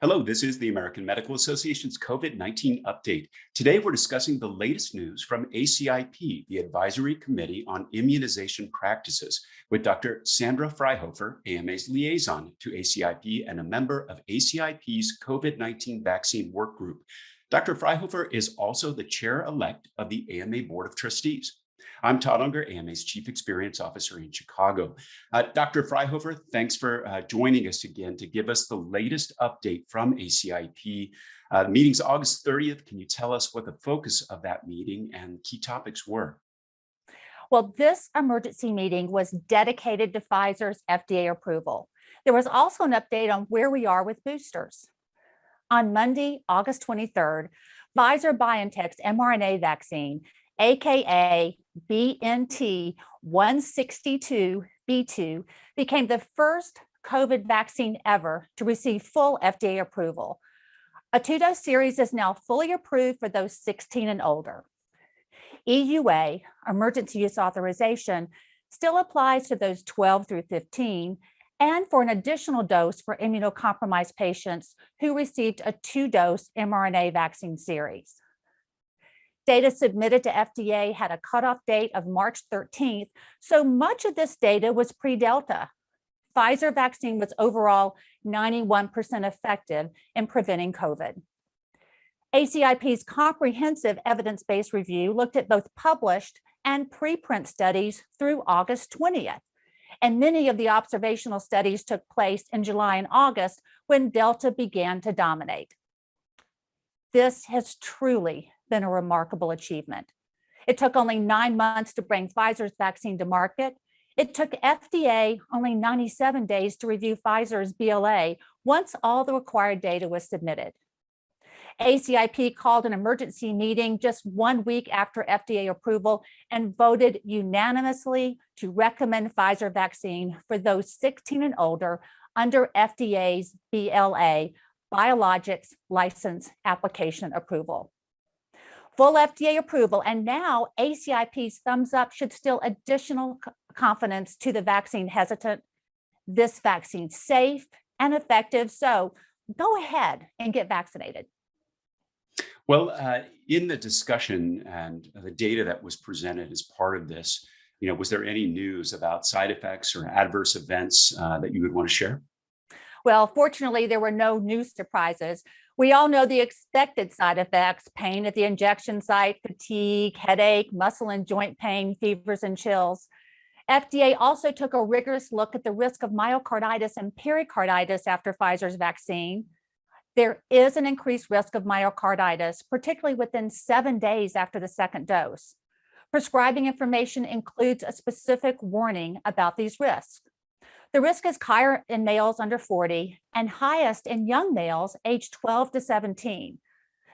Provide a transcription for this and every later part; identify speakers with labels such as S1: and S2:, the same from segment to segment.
S1: Hello, this is the American Medical Association's COVID-19 update. Today, we're discussing the latest news from ACIP, the Advisory Committee on Immunization Practices, with Dr. Sandra Fryhofer, AMA's liaison to ACIP and a member of ACIP's COVID-19 vaccine work group. Dr. Fryhofer is also the chair-elect of the AMA Board of Trustees. I'm Todd Unger, AMA's Chief Experience Officer in Chicago. Dr. Fryhofer, thanks for joining us again to give us the latest update from ACIP. The meeting's August 30th. Can you tell us what the focus of that meeting and key topics were?
S2: Well, this emergency meeting was dedicated to Pfizer's FDA approval. There was also an update on where we are with boosters. On Monday, August 23rd, Pfizer-BioNTech's mRNA vaccine, aka BNT 162b2, became the first COVID vaccine ever to receive full FDA approval. A two-dose series is now fully approved for those 16 and older. EUA, emergency use authorization, still applies to those 12 through 15, and for an additional dose for immunocompromised patients who received a two-dose mRNA vaccine series. Data submitted to FDA had a cutoff date of March 13th, so much of this data was pre-Delta. Pfizer vaccine was overall 91% effective in preventing COVID. ACIP's comprehensive evidence-based review looked at both published and preprint studies through August 20th, and many of the observational studies took place in July and August when Delta began to dominate. This has truly been a remarkable achievement. It took only 9 months to bring Pfizer's vaccine to market. It took FDA only 97 days to review Pfizer's BLA once all the required data was submitted. ACIP called an emergency meeting just 1 week after FDA approval and voted unanimously to recommend Pfizer vaccine for those 16 and older under FDA's BLA, Biologics License Application Approval. Full FDA approval, and now ACIP's thumbs up should still additional confidence to the vaccine hesitant. This vaccine's safe and effective, so go ahead and get vaccinated.
S1: Well, in the discussion and the data that was presented as part of this, was there any news about side effects or adverse events that you would want to share?
S2: Well, fortunately, there were no new surprises. We all know the expected side effects: pain at the injection site, fatigue, headache, muscle and joint pain, fevers and chills. FDA also took a rigorous look at the risk of myocarditis and pericarditis after Pfizer's vaccine. There is an increased risk of myocarditis, particularly within 7 days after the second dose. Prescribing information includes a specific warning about these risks. The risk is higher in males under 40 and highest in young males aged 12 to 17.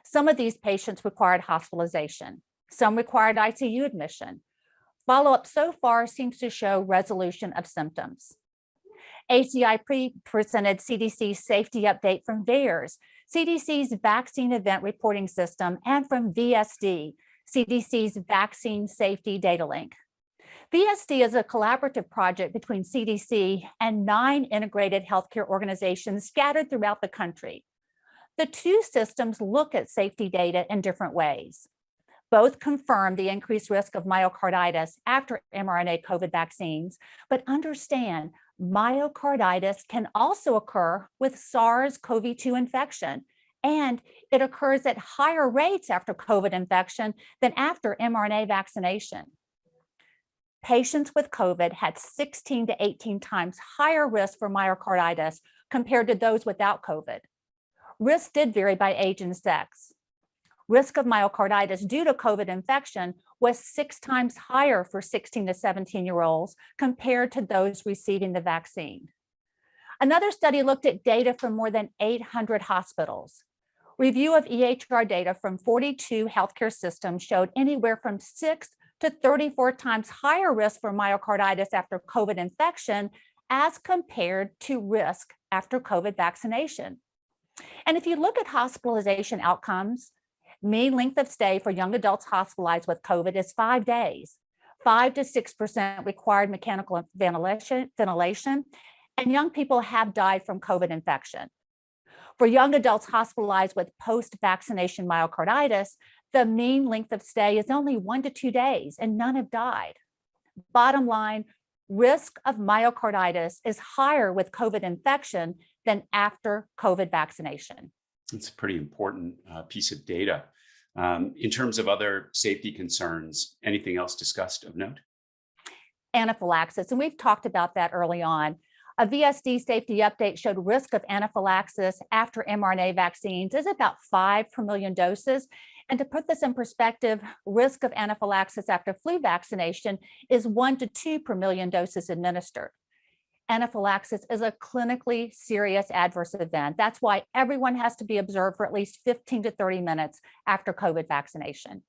S2: Some of these patients required hospitalization. Some required ICU admission. Follow-up so far seems to show resolution of symptoms. ACIP presented CDC's safety update from VAERS, CDC's vaccine event reporting system, and from VSD, CDC's vaccine safety data link. VSD is a collaborative project between CDC and 9 integrated healthcare organizations scattered throughout the country. The two systems look at safety data in different ways. Both confirm the increased risk of myocarditis after mRNA COVID vaccines, but understand myocarditis can also occur with SARS-CoV-2 infection, and it occurs at higher rates after COVID infection than after mRNA vaccination. Patients with COVID had 16 to 18 times higher risk for myocarditis compared to those without COVID. Risk did vary by age and sex. Risk of myocarditis due to COVID infection was 6 times higher for 16 to 17-year-olds compared to those receiving the vaccine. Another study looked at data from more than 800 hospitals. Review of EHR data from 42 healthcare systems showed anywhere from 6 to 34 times higher risk for myocarditis after COVID infection as compared to risk after COVID vaccination. And if you look at hospitalization outcomes, mean length of stay for young adults hospitalized with COVID is 5 days. 5 to 6% required mechanical ventilation, and young people have died from COVID infection. For young adults hospitalized with post-vaccination myocarditis, the mean length of stay is only 1 to 2 days, and none have died. Bottom line, risk of myocarditis is higher with COVID infection than after COVID vaccination.
S1: It's a pretty important piece of data. In terms of other safety concerns, anything else discussed of note?
S2: Anaphylaxis, and we've talked about that early on. A VSD safety update showed risk of anaphylaxis after mRNA vaccines is about 5 per million doses. And to put this in perspective, risk of anaphylaxis after flu vaccination is 1 to 2 per million doses administered. Anaphylaxis is a clinically serious adverse event. That's why everyone has to be observed for at least 15 to 30 minutes after COVID vaccination.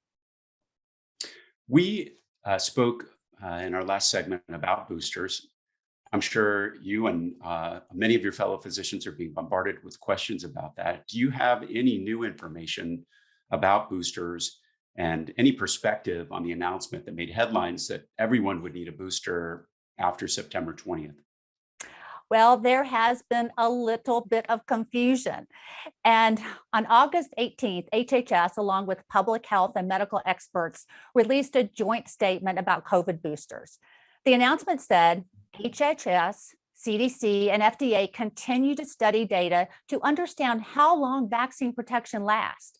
S1: We spoke in our last segment about boosters. I'm sure you and many of your fellow physicians are being bombarded with questions about that. Do you have any new information about boosters and any perspective on the announcement that made headlines that everyone would need a booster after September 20th?
S2: Well, there has been a little bit of confusion. And on August 18th, HHS, along with public health and medical experts, released a joint statement about COVID boosters. The announcement said HHS, CDC, and FDA continue to study data to understand how long vaccine protection lasts.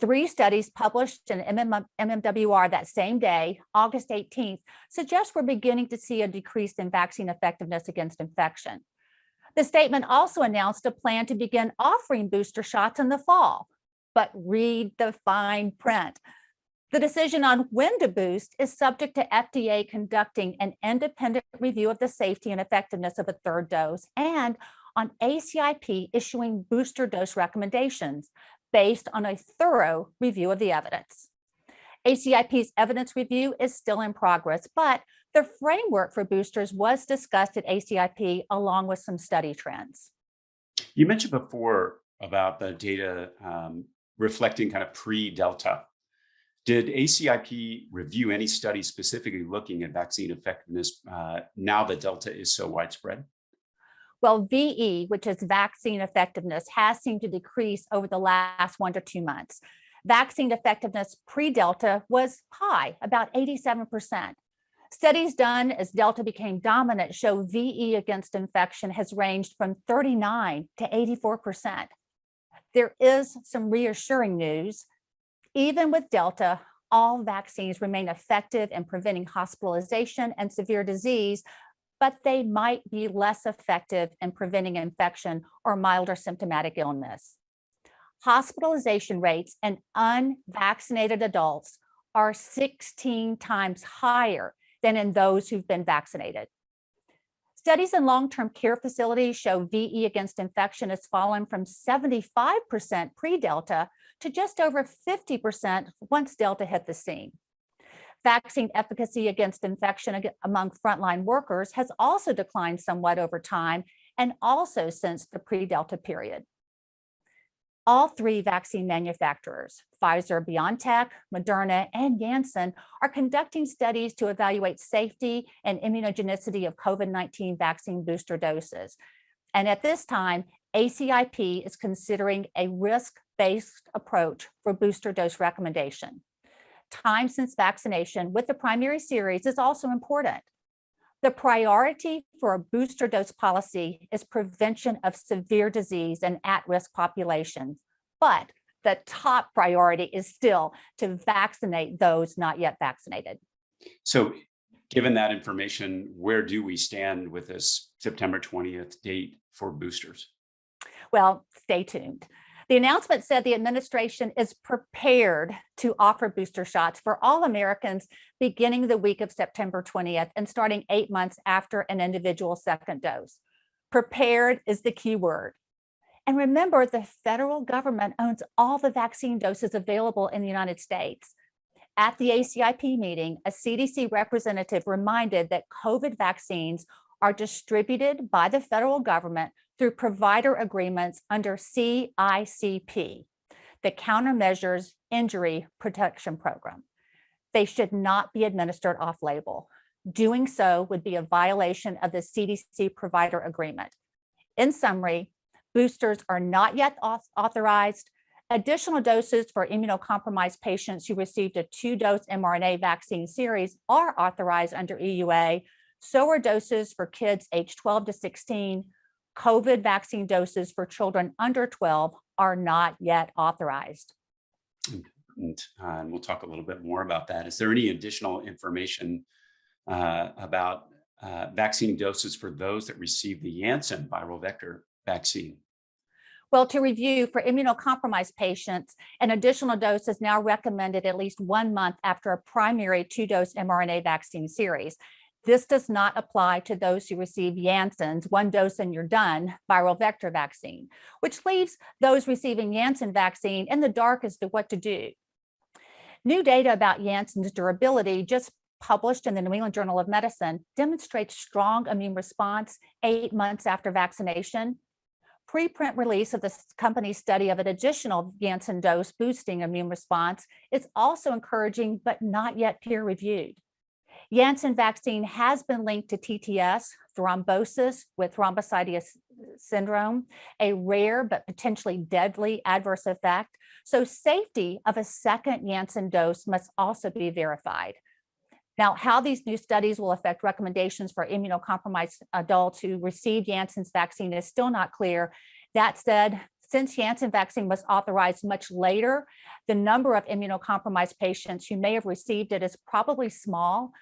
S2: 3 studies published in MMWR that same day, August 18th, suggest we're beginning to see a decrease in vaccine effectiveness against infection. The statement also announced a plan to begin offering booster shots in the fall, but read the fine print. The decision on when to boost is subject to FDA conducting an independent review of the safety and effectiveness of a 3rd dose and on ACIP issuing booster dose recommendations based on a thorough review of the evidence. ACIP's evidence review is still in progress, but the framework for boosters was discussed at ACIP along with some study trends.
S1: You mentioned before about the data reflecting kind of pre-Delta. Did ACIP review any studies specifically looking at vaccine effectiveness now that Delta is so widespread?
S2: Well, VE, which is vaccine effectiveness, has seemed to decrease over the last 1 to 2 months. Vaccine effectiveness pre-Delta was high, about 87%. Studies done as Delta became dominant show VE against infection has ranged from 39 to 84%. There is some reassuring news. Even with Delta, all vaccines remain effective in preventing hospitalization and severe disease, but they might be less effective in preventing infection or milder symptomatic illness. Hospitalization rates in unvaccinated adults are 16 times higher than in those who've been vaccinated. Studies in long-term care facilities show VE against infection has fallen from 75% pre-Delta to just over 50% once Delta hit the scene. Vaccine efficacy against infection among frontline workers has also declined somewhat over time and also since the pre-Delta period. All 3 vaccine manufacturers, Pfizer, BioNTech, Moderna, and Janssen, are conducting studies to evaluate safety and immunogenicity of COVID-19 vaccine booster doses. And at this time, ACIP is considering a risk-based approach for booster dose recommendation. Time since vaccination with the primary series is also important. The priority for a booster dose policy is prevention of severe disease in at-risk populations, but the top priority is still to vaccinate those not yet vaccinated.
S1: So given that information, where do we stand with this September 20th date for boosters?
S2: Well, stay tuned. The announcement said the administration is prepared to offer booster shots for all Americans beginning the week of September 20th and starting 8 months after an individual 2nd dose. Prepared is the key word. And remember, the federal government owns all the vaccine doses available in the United States. At the ACIP meeting, a CDC representative reminded that COVID vaccines are distributed by the federal government through provider agreements under CICP, the Countermeasures Injury Protection Program. They should not be administered off-label. Doing so would be a violation of the CDC provider agreement. In summary, Boosters are not yet authorized. Additional doses for immunocompromised patients who received a 2-dose mRNA vaccine series are authorized under EUA. So are doses for kids aged 12 to 16. COVID vaccine doses for children under 12 are not yet authorized.
S1: And we'll talk a little bit more about that. Is there any additional information about vaccine doses for those that receive the Janssen viral vector vaccine?
S2: Well, to review, for immunocompromised patients, an additional dose is now recommended at least 1 month after a primary 2-dose mRNA vaccine series. This does not apply to those who receive Janssen's 1 dose and you're done viral vector vaccine, which leaves those receiving Janssen vaccine in the dark as to what to do. New data about Janssen's durability, just published in the New England Journal of Medicine, demonstrates strong immune response 8 months after vaccination. Preprint release of the company's study of an additional Janssen dose boosting immune response is also encouraging, but not yet peer-reviewed. Janssen vaccine has been linked to TTS, thrombosis with thrombocytopenia syndrome, a rare but potentially deadly adverse effect. So safety of a second Janssen dose must also be verified. Now, how these new studies will affect recommendations for immunocompromised adults who received Janssen's vaccine is still not clear. That said, since Janssen vaccine was authorized much later, the number of immunocompromised patients who may have received it is probably small.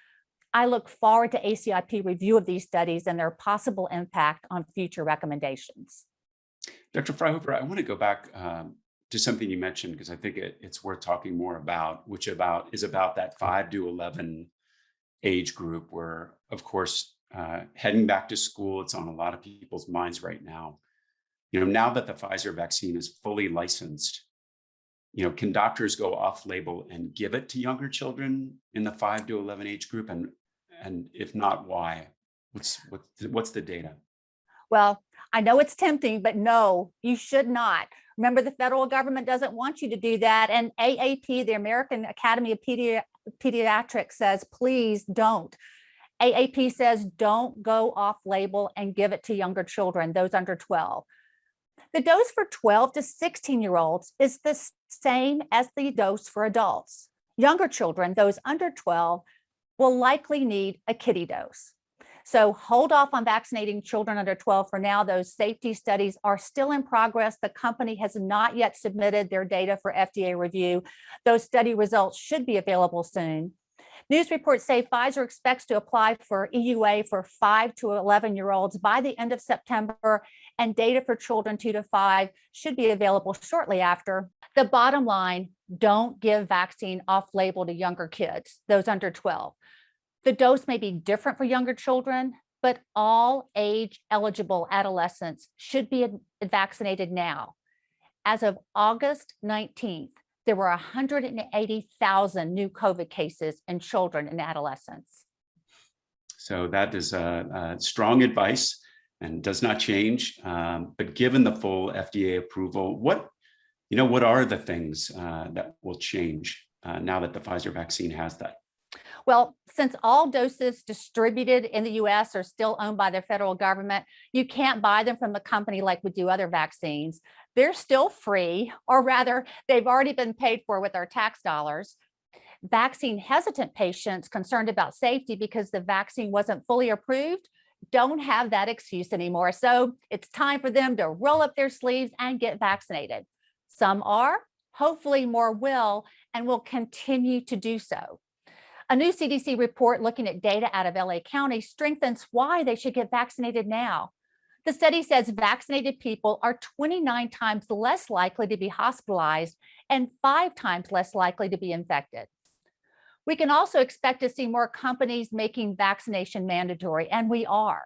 S2: I look forward to ACIP review of these studies and their possible impact on future recommendations.
S1: Dr. Fryhofer, I want to go back to something you mentioned, because I think it's worth talking more about, which is about that 5 to 11 age group where, of course, heading back to school, it's on a lot of people's minds right now. Now that the Pfizer vaccine is fully licensed, can doctors go off label and give it to younger children in the 5 to 11 age group? And if not, why? What's the data?
S2: Well, I know it's tempting, but no, you should not. Remember, the federal government doesn't want you to do that. And AAP, the American Academy of Pediatrics, says, please don't. AAP says, don't go off label and give it to younger children, those under 12. The dose for 12 to 16-year-olds is the same as the dose for adults. Younger children, those under 12, will likely need a kiddie dose. So hold off on vaccinating children under 12 for now. Those safety studies are still in progress. The company has not yet submitted their data for FDA review. Those study results should be available soon. News reports say Pfizer expects to apply for EUA for 5 to 11-year-olds by the end of September, and data for children 2 to 5 should be available shortly after. The bottom line, don't give vaccine off-label to younger kids, those under 12. The dose may be different for younger children, but all age-eligible adolescents should be vaccinated now. As of August 19th, there were 180,000 new COVID cases in children and adolescents.
S1: So that is strong advice and does not change. But given the full FDA approval, what are the things that will change now that the Pfizer vaccine has that?
S2: Well, since all doses distributed in the US are still owned by the federal government, you can't buy them from a company like we do other vaccines. They're still free, or rather, they've already been paid for with our tax dollars. Vaccine hesitant patients concerned about safety because the vaccine wasn't fully approved don't have that excuse anymore. So it's time for them to roll up their sleeves and get vaccinated. Some are, hopefully more will, and will continue to do so. A new CDC report looking at data out of LA County strengthens why they should get vaccinated now. The study says vaccinated people are 29 times less likely to be hospitalized and 5 times less likely to be infected. We can also expect to see more companies making vaccination mandatory, and we are.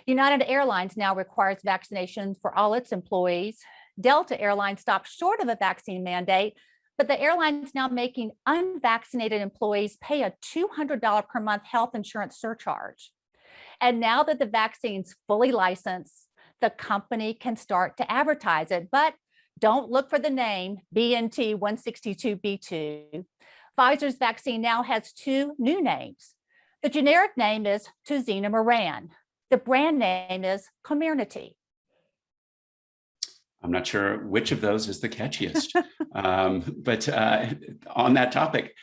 S2: United Airlines now requires vaccinations for all its employees. Delta Airlines stopped short of a vaccine mandate, but the airline is now making unvaccinated employees pay a $200 per month health insurance surcharge. And now that the vaccine's fully licensed, the company can start to advertise it, but don't look for the name BNT 162b2. Pfizer's vaccine now has 2 new names. The generic name is Tuzina Moran. The brand name is Comirnaty.
S1: I'm not sure which of those is the catchiest. But on that topic,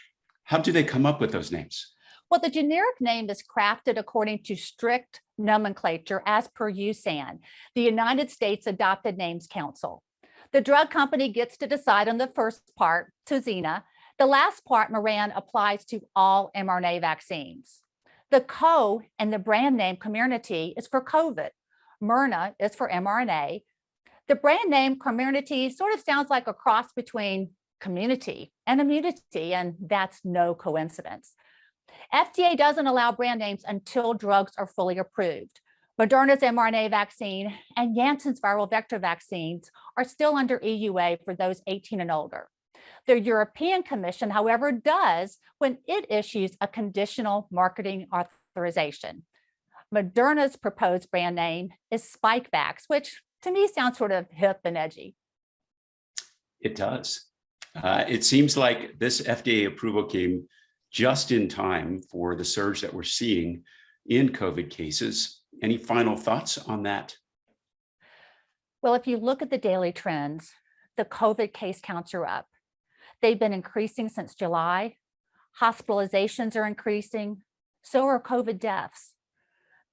S1: how do they come up with those names?
S2: Well, the generic name is crafted according to strict nomenclature as per USAN, the United States Adopted Names Council. The drug company gets to decide on the first part, Tuzina. The last part, Moran, applies to all mRNA vaccines. The co and the brand name Comirnaty is for COVID. Myrna is for mRNA. The brand name Comirnaty sort of sounds like a cross between community and immunity, and that's no coincidence. FDA doesn't allow brand names until drugs are fully approved. Moderna's mRNA vaccine and Janssen's viral vector vaccines are still under EUA for those 18 and older. The European Commission, however, does when it issues a conditional marketing authorization. Moderna's proposed brand name is Spikevax, which to me sounds sort of hip and edgy.
S1: It does. It seems like this FDA approval came just in time for the surge that we're seeing in COVID cases. Any final thoughts on that?
S2: Well, if you look at the daily trends, the COVID case counts are up. They've been increasing since July. Hospitalizations are increasing. So are COVID deaths.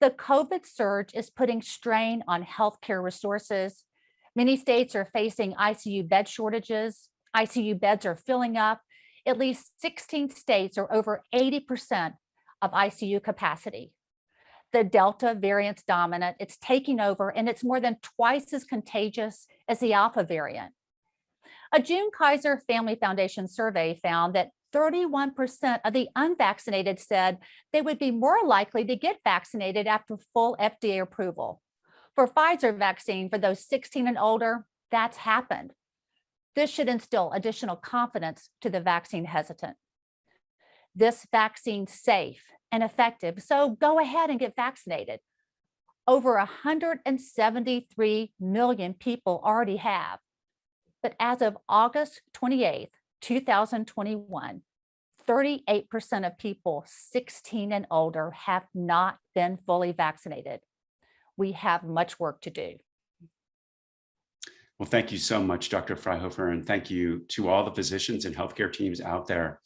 S2: The COVID surge is putting strain on healthcare resources. Many states are facing ICU bed shortages. ICU beds are filling up. At least 16 states are over 80% of ICU capacity. The Delta variant's dominant, it's taking over, and it's more than twice as contagious as the Alpha variant. A June Kaiser Family Foundation survey found that 31% of the unvaccinated said they would be more likely to get vaccinated after full FDA approval. For Pfizer vaccine for those 16 and older, that's happened. This should instill additional confidence to the vaccine hesitant. This vaccine's safe and effective, so go ahead and get vaccinated. Over 173 million people already have. But as of August 28th, 2021, 38% of people 16 and older have not been fully vaccinated. We have much work to do.
S1: Well, thank you so much, Dr. Fryhofer, and thank you to all the physicians and healthcare teams out there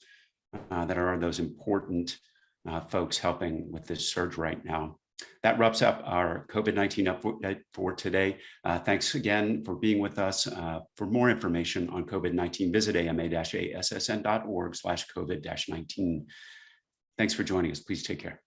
S1: that are those important folks helping with this surge right now. That wraps up our COVID-19 update for today. Thanks again for being with us. For more information on COVID-19, visit ama-assn.org/COVID-19. Thanks for joining us. Please take care.